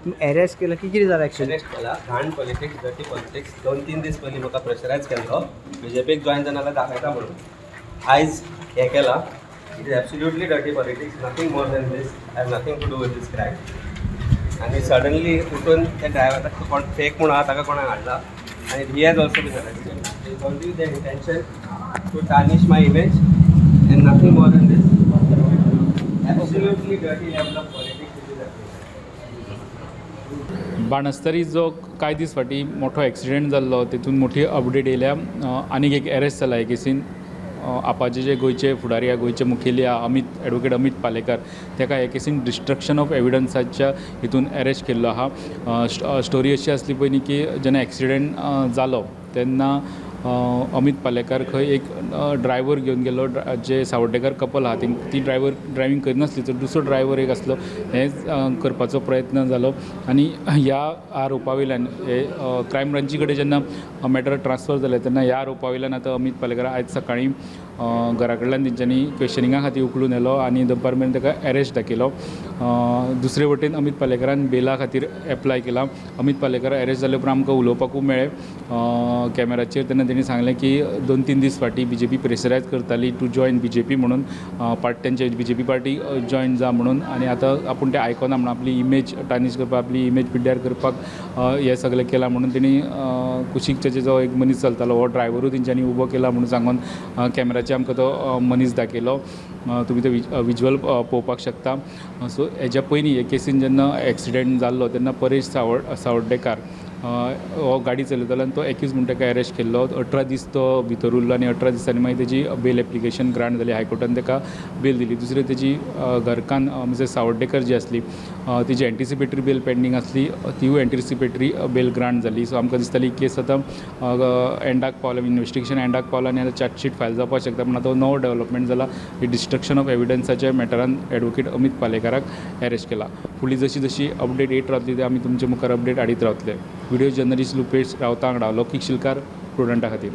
Arrest केला की कितें जालें एक्चुअली? अरेस्ट केला घाण पॉलिटिक्स डर्टी पॉलिटिक्स 2-3 दीस पयलीं म्हाका प्रेशरायज केल्लो बीजेपीक जॉइन जाल्यार दाखयता म्हणून आयज हें केलां. It is absolutely dirty politics, nothing more than this. I have nothing to do with this crime. आनी सडनली उठून त्या ड्रायव्हराक कोण फेक म्हणून आहा ताका कोणाक हाडला आनी he has also been arrested. Only the intention to tarnish my image and nothing more than this. Absolutely dirty level of politics. बाणस्तारी जो कांय दीस फाटीं मोठो एक्सिडेंट जाल्लो तितून मोठी अपडेट येयल्या. आनीक एक अरेस्ट जाला हे केसीन. आपाचे जे गोंयचे फुडारी आहा, गोंयचे मुखेली आहा ॲडवोकेट अमित पालेकार, ताका हे केसीन डिस्ट्रक्शन ऑफ एविडन्साच्या हितून अरेस्ट केल्लो आहा. स्टोरी अशी आसली पयलीं की जेन्ना एक्सिडेंट जालो तेन्ना अमित पालेकार खंय एक ड्रायव्हर घेवन गेलो. जे सावड्डेकर कपल आहा ती ड्रायव्हिंग करिनासली, तर दुसरो ड्रायव्हर एक आसलो. हें करपाचो प्रयत्न जालो आनी ह्या आरोपा वयल्यान हे क्रायम ब्रांची कडेन जेन्ना मॅटर ट्रान्सफर जालें तेन्ना ह्या आरोपा वयल्यान आतां अमित पालेकार आयज सकाळीं घरा कडल्यान तेंच्यांनी क्वेश्चनिंगा खातीर उखलून येयलो आनी दनपार मेरेन ताका अरेस्ट दाखयलो. दुसरे वटेन अमित पालेकारान बेला खातीर एप्लाय केला. अमित पालेकार अरेस्ट जाले उपरांत आमकां उलोवपाकूय मेळ्ळें कॅमेराचेर. तेन्ना तेणी सांगलें की 2-3 दीस फाटीं बीजेपी प्रेशरायज करताली टू जॉयन बीजेपी म्हणून, तेंचे बीजेपी पार्टी जॉयन जा म्हणून. आनी आतां आपूण तें आयकना म्हणून आपली इमेज टार्निश करपाक, आपली इमेज पिड्ड्यार करपाक हें सगळें केलां म्हणून तेणी कुशीकचे जो एक मनीस चलतालो हो ड्रायव्हरूय तेंच्यांनी उबो केला म्हणून सांगून कॅमेराचेर आमकां तो मनीस दाखयलो. तुमी तो विज्युअल पळोवपाक शकता. सो हेज्या पयलीं हे केसीन जेन्ना एक्सिडेंट जाल्लो तेन्ना परेश सावड्डेकार हो गाडी चलयतालो आनी तो एक्यूज म्हणून ताका अरेस्ट केल्लो. 18 दीस तो भितर उरलो आनी 18 दिसांनी मागीर तेजी बेल एप्लिकेशन ग्रांट जाली. हायकोर्टान ताका बेल दिली. दुसरी तेजी घरकान्न मिसेस सावड्डेकर जी आसली तिजी एंटिसिपेटरी बेल पेंडींग आसली, तिवूय एंटिसिपेटरी बेल ग्रांट जाली. सो आमकां दिसताली ही केस आतां एंडाक पावला, इन्वेस्टिगेशन एंडाक पावला आनी आतां चार्जशीट फायल जावपाक शकता. पूण आतां नवो डेव्हलपमेंट जाला. ही डिस्ट्रक्शन ऑफ एविडन्साच्या मॅटरान ॲडवोकेट अमित पालेकाराक अरेस्ट केला. फुडली जशी जशी अपडेट येत रावतली ते आमी तुमचे मुखार अपडेट हाडीत रावतले. व्हिडिओ जर्नलिस्ट रुपेश रावता वांगडा लौकीक शिलकार, प्रुडंटा खातीर.